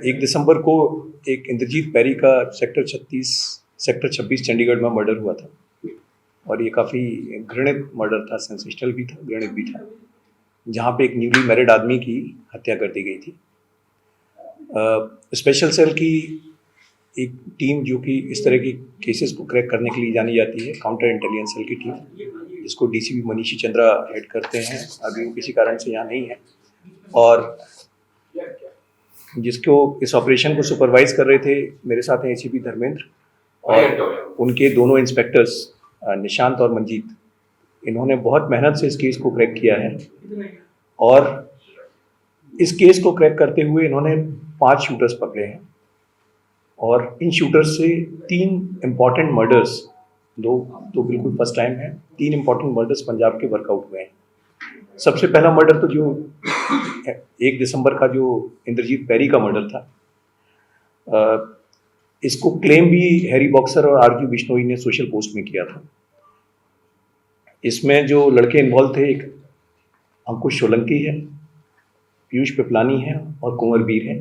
1 दिसंबर को एक इंद्रजीत पैरी का सेक्टर 26 चंडीगढ़ में मर्डर हुआ था और ये काफ़ी घृणित मर्डर था, सेंसेशनल भी था, घृणित भी था, जहाँ पे एक न्यूली मैरिड आदमी की हत्या कर दी गई थी। स्पेशल सेल की एक टीम जो कि इस तरह की केसेस को क्रैक करने के लिए जानी जाती है, काउंटर इंटेलिजेंस सेल की टीम, जिसको डीसीपी मनीषी चंद्रा हेड करते हैं। अभी वो किसी कारण से यहाँ नहीं है और जिसको इस ऑपरेशन को सुपरवाइज कर रहे थे मेरे साथ हैं एसीपी धर्मेंद्र और उनके दोनों इंस्पेक्टर्स निशांत और मंजीत। इन्होंने बहुत मेहनत से इस केस को क्रैक किया है और इस केस को क्रैक करते हुए इन्होंने 5 शूटर्स पकड़े हैं और इन शूटर्स से 3 इम्पॉर्टेंट मर्डर्स, दो तो बिल्कुल फर्स्ट टाइम है, 3 इम्पॉर्टेंट मर्डर्स पंजाब के वर्कआउट हुए हैं। सबसे पहला मर्डर तो जो 1 दिसंबर का जो इंद्रजीत पैरी का मर्डर था, इसको क्लेम भी हैरी बॉक्सर और आरजू बिश्नोई ने सोशल पोस्ट में किया था। इसमें जो लड़के इन्वॉल्व थे, एक अंकुश सोलंकी है, पीयूष पिपलानी है और कुंवर वीर है।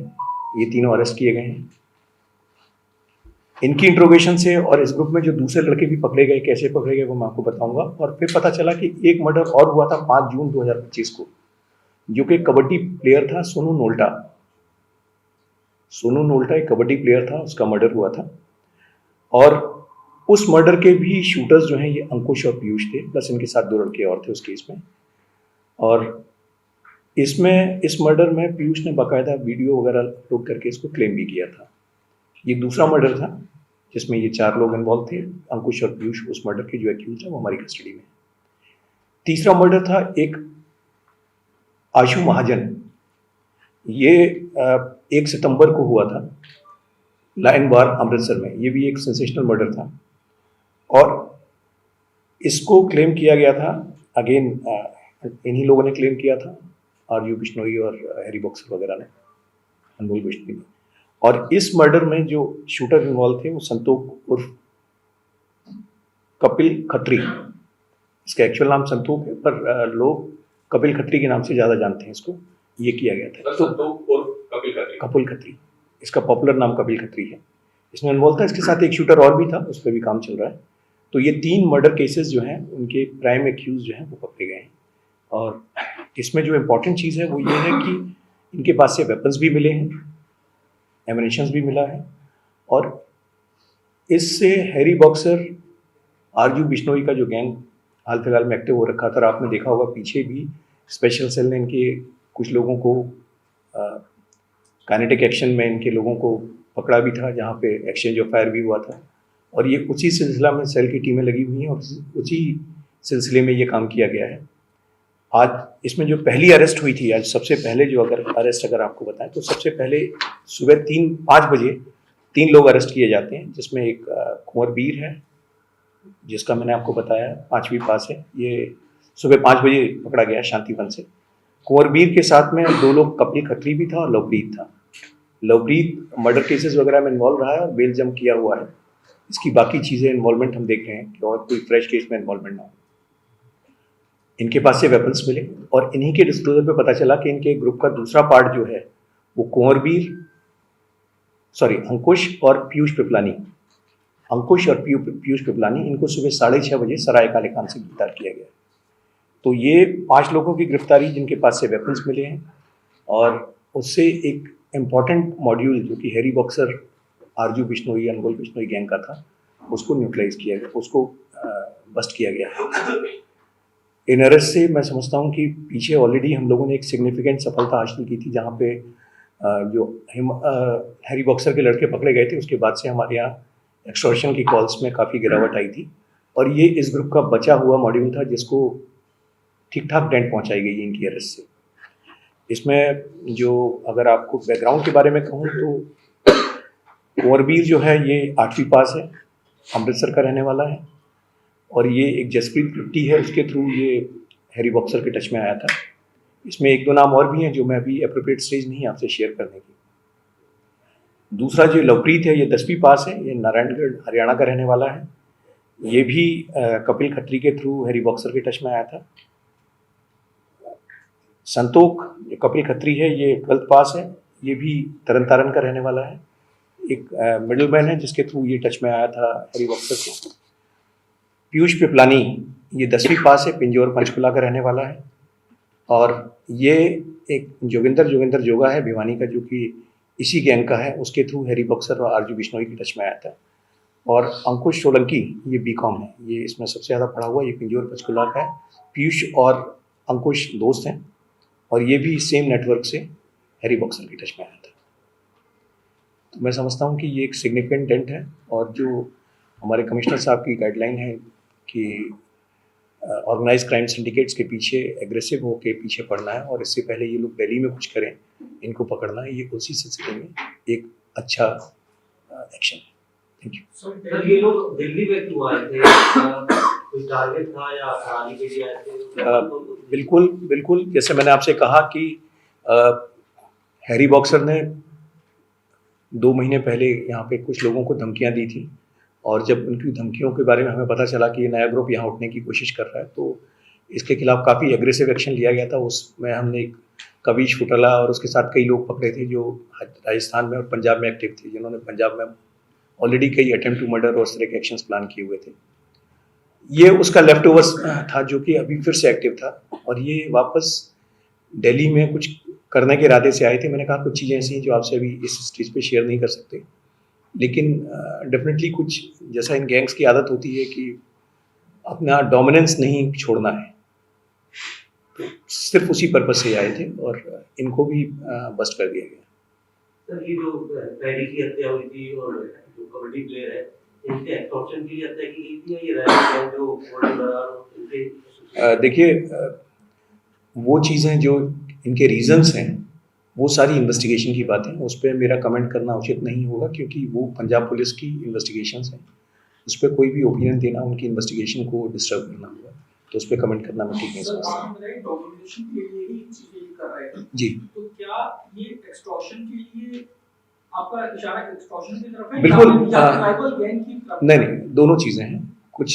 ये तीनों अरेस्ट किए गए हैं। इनकी इंट्रोगेशन से और इस ग्रुप में जो दूसरे लड़के भी पकड़े गए, कैसे पकड़े गए वो मैं आपको बताऊंगा। और फिर पता चला कि एक मर्डर और हुआ था 5 जून 2025 को, जो कि कबड्डी प्लेयर था सोनू नोल्टा। सोनू नोल्टा एक कबड्डी प्लेयर था, उसका मर्डर हुआ था और उस मर्डर के भी शूटर्स जो हैं ये अंकुश और पीयूष थे, प्लस इनके साथ 2 लड़के और थे उस केस में। और इसमें इस मर्डर में पीयूष ने बाकायदा वीडियो वगैरह अपलोड करके इसको क्लेम भी किया था। ये दूसरा मर्डर था जिसमें ये 4 लोग इन्वॉल्व थे। अंकुश और पीयूष उस मर्डर के जो एक्यूज है वो हमारी कस्टडी में। तीसरा मर्डर था एक आशु महाजन। ये 1 सितंबर को हुआ था लाइन बार अमृतसर में। ये भी एक सेंसेशनल मर्डर था और इसको क्लेम किया गया था, अगेन इन्हीं लोगों ने क्लेम किया था, आरजू बिश्नोई और हैरी बॉक्सर वगैरह ने, अनमोल बिश्नोई ने। और इस मर्डर में जो शूटर इन्वॉल्व थे वो संतोष उर्फ कपिल खत्री। इसका एक्चुअल नाम संतोष है पर लोग कपिल खत्री के नाम से ज़्यादा जानते हैं इसको। ये किया गया था तो कपिल खत्री, इसका पॉपुलर नाम कपिल खत्री है। इसमें इन्वॉल्व था, इसके साथ एक शूटर और भी था, उस पर भी काम चल रहा है। तो ये 3 मर्डर केसेस जो हैं उनके प्राइम एक्यूज जो हैं वो पकड़े गए हैं। और इसमें जो इम्पोर्टेंट चीज़ है वो ये है कि इनके पास से वेपन्स भी मिले हैं, एमिनेशंस भी मिला है और इससे हैरी बॉक्सर आरजू बिश्नोई का जो गैंग हाल फिलहाल में एक्टिव हो रखा था। और आपने देखा होगा पीछे भी स्पेशल सेल ने इनके कुछ लोगों को काइनेटिक एक्शन में इनके लोगों को पकड़ा भी था, जहाँ पे एक्सचेंज ऑफ फायर भी हुआ था। और ये उसी सिलसिला में सेल की टीमें लगी हुई हैं और उसी सिलसिले में ये काम किया गया है। आज इसमें जो पहली अरेस्ट हुई थी, आज सबसे पहले जो अगर आपको बताएं तो सबसे पहले सुबह 5 बजे 3 लोग अरेस्ट किए जाते हैं, जिसमें एक कुंवर वीर है जिसका मैंने आपको बताया 5वीं पास है। ये सुबह 5 बजे पकड़ा गया शांतिवन से। कुंवर वीर के साथ में 2 लोग, कपिल खत्री भी था और लवप्रीत था। लवप्रीत मर्डर केसेस वगैरह में इन्वॉल्व रहा है और बेल जम किया हुआ है। इसकी बाकी चीज़ें इन्वॉल्वमेंट हम देख रहे हैं कि और कोई फ्रेश केस में इन्वॉल्वमेंट ना हो। इनके पास से वेपन्स मिले और इन्हीं के डिस्क्लोजर पे पता चला कि इनके ग्रुप का दूसरा पार्ट जो है वो अंकुश और पीयूष पिपलानी, इनको सुबह 6:30 बजे सराय काले खान से गिरफ्तार किया गया। तो ये 5 लोगों की गिरफ्तारी जिनके पास से वेपन्स मिले हैं और उससे एक इम्पॉर्टेंट मॉड्यूल जो कि हैरी बॉक्सर आरजू बिश्नोई, अनमोल बिश्नोई गैंग का था, उसको न्यूट्रलाइज किया गया, उसको बस्ट किया गया। इन अरेस्ट से मैं समझता हूँ कि पीछे ऑलरेडी हम लोगों ने एक सिग्निफिकेंट सफलता हासिल की थी, जहाँ पे जो हैरी बॉक्सर के लड़के पकड़े गए थे उसके बाद से हमारे यहाँ एक्सटॉर्शन की कॉल्स में काफ़ी गिरावट आई थी। और ये इस ग्रुप का बचा हुआ मॉड्यूल था जिसको ठीक ठाक डेंट पहुँचाई गई इनकी अरेस्ट से। इसमें जो अगर आपको बैकग्राउंड के बारे में कहूँ तो कुंवरवीर जो है ये 8वीं पास है, अमृतसर का रहने वाला है और ये एक जसप्रीत लिट्टी है, उसके थ्रू ये हैरी बॉक्सर के टच में आया था। इसमें 1-2 नाम और भी हैं जो मैं अभी एप्रोप्रिएट स्टेज नहीं आपसे शेयर करने की। दूसरा जो लवप्रीत है ये 10वीं पास है, ये नारायणगढ़ हरियाणा का रहने वाला है। ये भी कपिल खत्री के थ्रू हैरी बॉक्सर के टच में आया था। संतोख कपिल खत्री है, ये 12th पास है, ये भी तरन तारण का रहने वाला है। एक मिडल मैन है जिसके थ्रू ये टच में आया था हैरी बॉक्सर को। पीयूष पिपलानी, ये 10वीं पास है, पिंजौर पंचकुला का रहने वाला है। और ये एक जोगिंदर जोगा है भिवानी का, जो कि इसी गैंग का है, उसके थ्रू हैरी बॉक्सर और आरजू बिश्नोई के टच में आया था। और अंकुश सोलंकी, ये बीकॉम है, ये इसमें सबसे ज़्यादा पढ़ा हुआ, ये पिंजौर पंचकुला का है। पीयूष और अंकुश दोस्त हैं और ये भी सेम नेटवर्क से हैरी बॉक्सर के टच में आया था। तो मैं समझता हूँ कि ये एक सिग्निफिकेंट डेंट है। और जो हमारे कमिश्नर साहब की गाइडलाइन है कि ऑर्गेनाइज क्राइम सिंडिकेट्स के पीछे एग्रेसिव होके पीछे पड़ना है और इससे पहले ये लोग दिल्ली में कुछ करें, इनको पकड़ना है, ये उसी सिलसिले में एक अच्छा एक्शन है। Thank you. सर, ये लोग दिल्ली में क्यों आए थे? कोई टारगेट था या हराने के लिए आए थे? बिल्कुल, जैसे मैंने आपसे कहा कि हैरी बॉक्सर ने 2 महीने पहले यहाँ पे कुछ लोगों को धमकियाँ दी थी और जब उनकी धमकियों के बारे में हमें पता चला कि ये नया ग्रुप यहाँ उठने की कोशिश कर रहा है, तो इसके खिलाफ काफ़ी एग्रेसिव एक्शन लिया गया था। उसमें हमने एक कविश फुटला और उसके साथ कई लोग पकड़े थे जो राजस्थान में और पंजाब में एक्टिव थे, जिन्होंने पंजाब में ऑलरेडी कई अटेम्प्ट टू मर्डर और उस तरह के एक्शंस प्लान किए हुए थे। ये उसका लेफ्ट ओवर्स था जो कि अभी फिर से एक्टिव था और ये वापस दिल्ली में कुछ करने के इरादे से आए थे। मैंने कहा कुछ चीज़ें ऐसी हैं जो आपसे अभी इस स्टेज पे शेयर नहीं कर सकते, लेकिन डेफिनेटली कुछ जैसा इन गैंग्स की आदत होती है कि अपना डोमिनेंस नहीं छोड़ना है, तो सिर्फ उसी पर्पज से आए थे और इनको भी बस्ट कर दिया गया। सर, ये जो पैडी की हत्या हुई थी और जो कबड्डी प्लेयर है, इनके एक्सटॉर्शन की हत्या की गई थी या ये रैंक जो बॉडी बराबर इनके? देखिए, वो चीज़ें जो इनके रीजंस हैं वो सारी इन्वेस्टिगेशन की बातें, उस पर मेरा कमेंट करना उचित नहीं होगा क्योंकि वो पंजाब पुलिस की इन्वेस्टिगेशंस हैं। उस पर कोई भी ओपिनियन देना उनकी इन्वेस्टिगेशन को डिस्टर्ब करना होगा, तो उस पर कमेंट करना मैं ठीक नहीं समझता। जी, तो क्या ये एक्सटॉर्शन के लिए आपका इशारा एक्सटॉर्शन की तरफ है बिल्कुल। या ट्राइबल गैंग की तरफ? नहीं, दोनों चीज़ें हैं। कुछ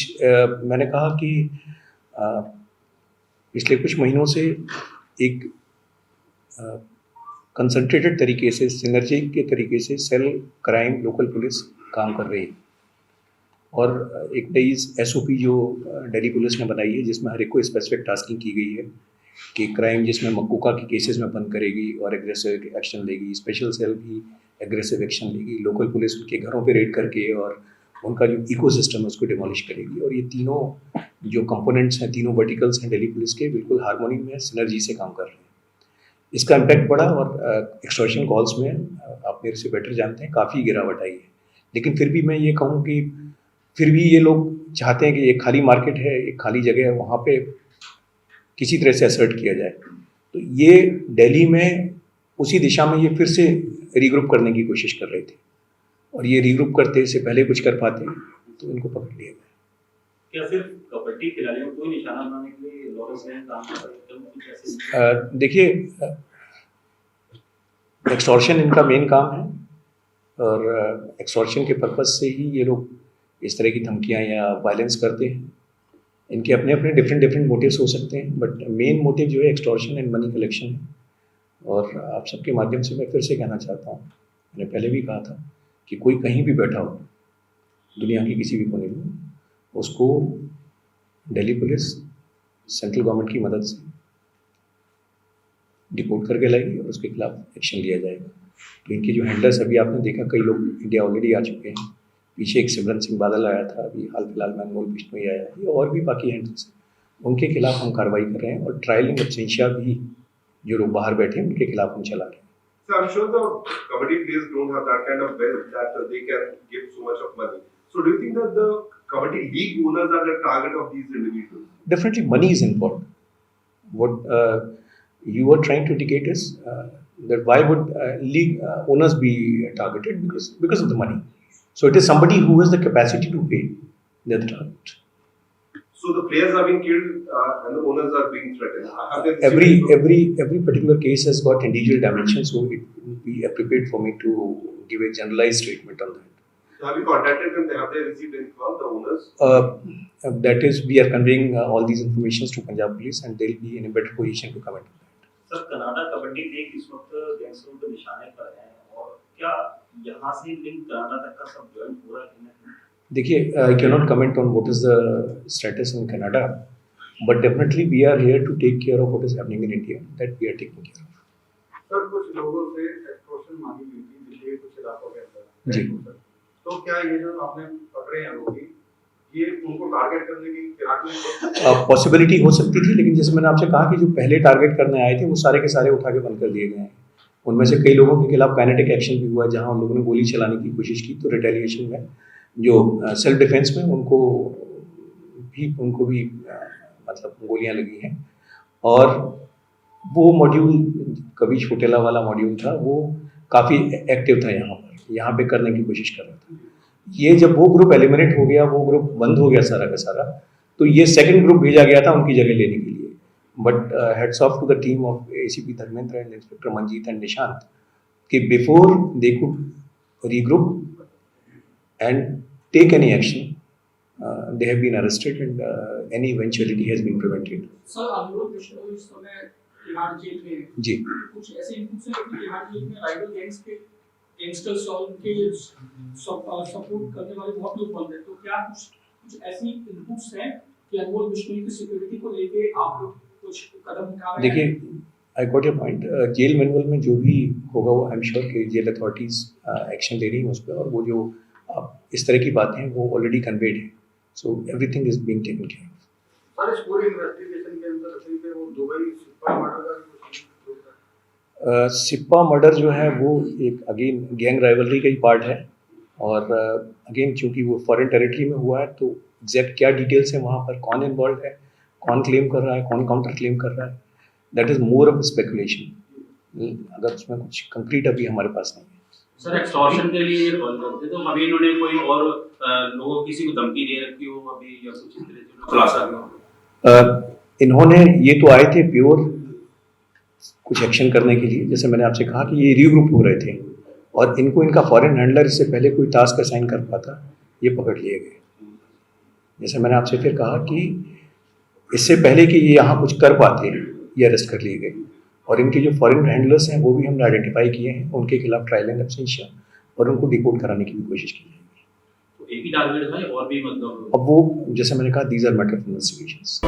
मैंने कहा कि पिछले कुछ महीनों से एक कंसंट्रेटेड तरीके से, सिनर्जी के तरीके से सेल क्राइम लोकल पुलिस काम कर रही है और एक नई एसओपी जो दिल्ली पुलिस ने बनाई है जिसमें हर एक को स्पेसिफिक टास्किंग की गई है कि क्राइम जिसमें मक्कुका के केसेस में बंद करेगी और एग्रेसिव एक्शन लेगी, स्पेशल सेल भी एग्रेसिव एक्शन लेगी, लोकल पुलिस उनके घरों पे रेड करके और उनका जो इकोसिस्टम है उसको डिमोलिश करेगी। और ये तीनों जो कंपोनेंट्स हैं, तीनों वर्टिकल्स हैं दिल्ली पुलिस के, बिल्कुल हार्मोनी में सिनर्जी से काम कर रहे हैं। इसका इम्पैक्ट पड़ा और एक्सटॉर्शन कॉल्स में आप मेरे से बेटर जानते हैं काफ़ी गिरावट आई है। लेकिन फिर भी मैं ये कहूँ कि फिर भी ये लोग चाहते हैं कि एक खाली मार्केट है, एक खाली जगह है, वहाँ पे किसी तरह से असर्ट किया जाए। तो ये दिल्ली में उसी दिशा में ये फिर से रीग्रुप करने की कोशिश कर रहे थे और ये रीग्रुप करते से पहले कुछ कर पाते तो इनको पकड़ लिया गया। क्या सिर्फ कबड्डी खिलाड़ियों को निशाना बनाने के लिए लॉरेंस गैंग काम कर रहे हैं? देखिए, एक्सटॉर्शन इनका मेन काम है और एक्सटॉर्शन के पर्पज़ से ही ये लोग इस तरह की धमकियाँ या वायलेंस करते हैं। इनके अपने अपने डिफरेंट मोटिव्स हो सकते हैं, बट मेन मोटिव जो है एक्सटॉर्शन एंड मनी कलेक्शन है। और आप सबके माध्यम से मैं फिर से कहना चाहता हूँ, मैंने पहले भी कहा था कि कोई कहीं भी बैठा हो दुनिया के किसी भी कोने में, उसको दिल्ली पुलिस सेंट्रल गवर्नमेंट की मदद से डिपोर्ट करके लाएगी और उसके खिलाफ एक्शन लिया जाएगा। तो इनके जो हैंडलर्स, अभी आपने देखा कई लोग इंडिया ऑलरेडी आ चुके हैं। पीछे एक सिमरन सिंह बादल आया था, अभी हाल फिलहाल में अनमोल बिश्नोई आया है, और भी बाकी हैंडलर्स, उनके खिलाफ हम कार्रवाई कर रहे हैं और ट्रायल इन एब्सेंशिया भी जो लोग बाहर बैठे हैं उनके खिलाफ हम चला रहे हैं। So I'm sure the kabaddi players don't have that kind of wealth that they can give so much of money. So do you think that the kabaddi league owners are the target of these individuals? Definitely, money is involved. What you are trying to indicate is that why would league owners be targeted? Because of the money. So it is somebody who has the capacity to pay. They're the target. So the players are being killed and the owners are being threatened. Every particular case has got individual dimensions, so it would be appropriate for me to give a generalized statement on that. So have you contacted them? Have they received any call, the owners? That is, we are conveying all these informations to Punjab Police, and they'll be in a better position to comment on that. Sir Canada kabaddi league इस वक्त गैंगस्टरों के निशाने पर है और क्या यहाँ से लिंक कनाडा तक का सब ज्वाइन हो रहा है कि नहीं? देखिए, I can not comment on what is the status in Canada, but definitely we are here to take care of what is happening in India, that we are taking care of. Sir कुछ लोगों से extortion मांगी हुई थी दिल्ली के कुछ इलाकों के अंदर जी। तो क्या ये जो आपने पकड़े हैं लोग ये उनको टारगेट करने की फिराक में पॉसिबिलिटी हो सकती थी, लेकिन जैसे मैंने आपसे कहा कि जो पहले टारगेट करने आए थे वो सारे के सारे उठा के बंद कर दिए गए हैं। उनमें से कई लोगों के खिलाफ काइनेटिक एक्शन भी हुआ, जहां उन लोगों ने गोली चलाने की कोशिश की, तो रिटेलिएशन में जो सेल्फ डिफेंस में उनको भी मतलब गोलियां लगी हैं। और वो मॉड्यूल कभी छोटेला वाला मॉड्यूल था, वो काफ़ी एक्टिव था यहाँ पे करने की कोशिश कर रहा था। ये जब वो ग्रुप एलिमिनेट हो गया, वो ग्रुप बंद हो गया सारा का सारा, तो ये सेकंड ग्रुप भेजा गया था उनकी जगह लेने के लिए। But heads off to the team of ACP Dharmendra and inspector Manjeet and Nishant कि before they could regroup and take any action, they have been arrested and any eventuality has been prevented. Sir अनुरोध विष्णु इस समय तिहाड़ जेल में है। जी। कुछ ऐसे inputs हैं कि तिहाड़ जेल में राइवल गैंग्स के गैंगस्टर्स और उनके सपोर्ट करने वाले बहुत लोग बंद हैं, तो क्या कुछ ऐसी इनपुट्स हैं कि अनुरोध विष्णु की सिक्योरिटी को लेके आप लोग कुछ कदम उठा रहे हैं? देखिए, I got your point. Jail manual में जो भी होगा वो आई एम श्योर कि जेल अथॉरिटीज एक्शन ले रही हैं उस पर, और वो जो इस तरह की बातें हैं वो ऑलरेडी कन्वेड है, so everything is being taken care of. Sir इस पूरी इन्वेस्टिगेशन के अंदर कहीं पे वो दुबई सिप्पा मर्डर का भी कुछ लिंक होता है? सिप्पा मर्डर जो है वो एक अगेन गैंग राइवलरी का ही पार्ट है, और अगेन चूंकि वो फॉरेन टेरिटरी में हुआ है, तो एग्जैक्ट क्या डिटेल्स है वहाँ पर, कौन इन्वॉल्व है, कौन क्लेम कर रहा है, कौन काउंटर क्लेम कर रहा है, that is more of speculation. अगर उसमें कुछ कंक्रीट अभी हमारे पास नहीं है। सर एक्सटॉर्शन के लिए ये कॉल करते तो अभी इन्होंने कोई और लोगों किसी को धमकी दे रखी हो अभी या कुछ इस तरह से खुलासा किया? इन्होंने ये तो आए थे प्योर कुछ एक्शन करने के लिए, जैसे मैंने आपसे कहा कि ये रीग्रुप हो रहे थे और इनको इनका फॉरेन हैंडलर इससे पहले कोई टास्क असाइन कर पाता, ये पकड़ लिए गए। जैसे मैंने आपसे फिर कहा कि इससे पहले कि ये यहाँ कुछ कर पाते ये अरेस्ट कर लिए गए, और इनके जो फॉरेन हैंडलर्स हैं वो भी हमने आइडेंटिफाई किए हैं, उनके खिलाफ ट्रायल एंड एब्सेंशिया और उनको डिपोर्ट कराने की भी कोशिश की जाएगी। तो एक ही टारगेट था या और भी मतलब? अब वो जैसे मैंने कहा, these are matter of investigations.